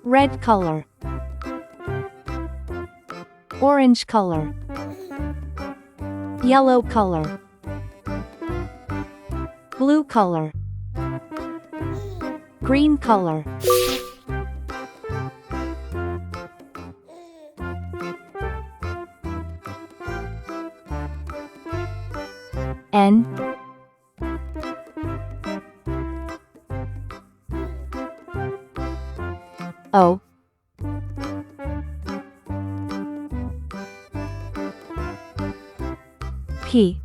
red color, orange color, yellow color, blue color, green color, N O P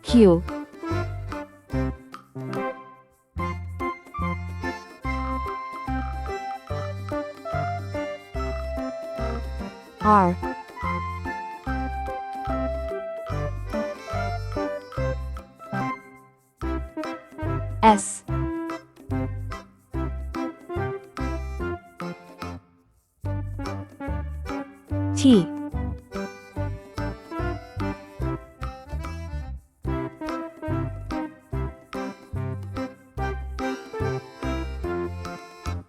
Q R S T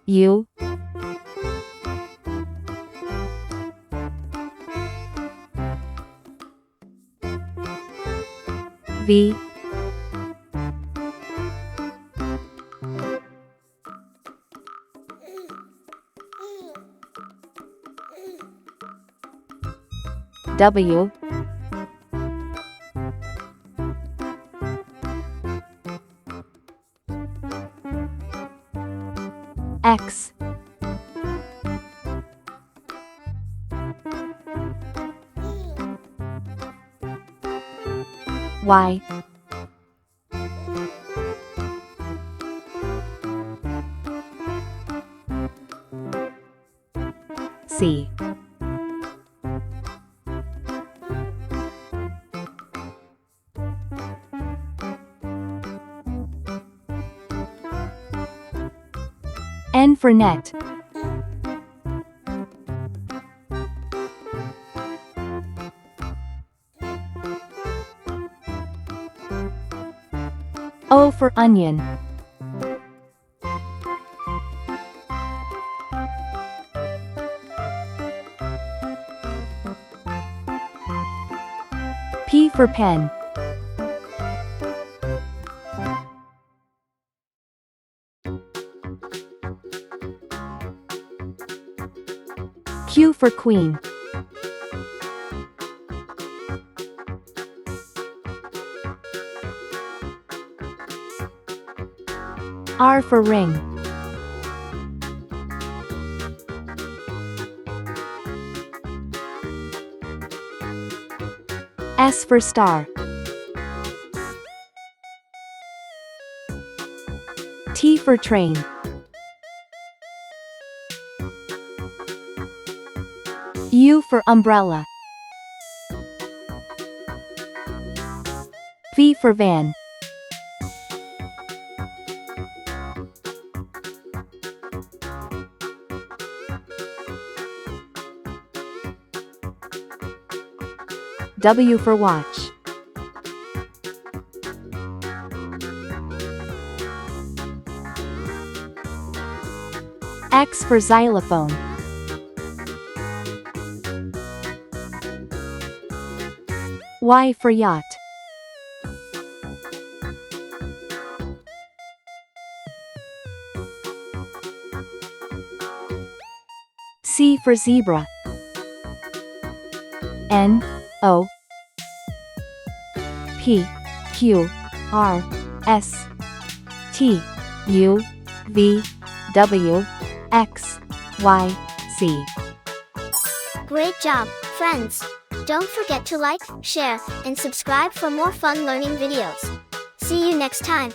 U V W X Y C N for net. O for onion. P for pen. Q for queen. R for ring. S for star. T for train. U for umbrella. V for van. W for watch. X for xylophone. Y for yacht. C for zebra. N O P Q R S T U V W X Y Z. Great job, friends! Don't forget to like, share, and subscribe for more fun learning videos. See you next time.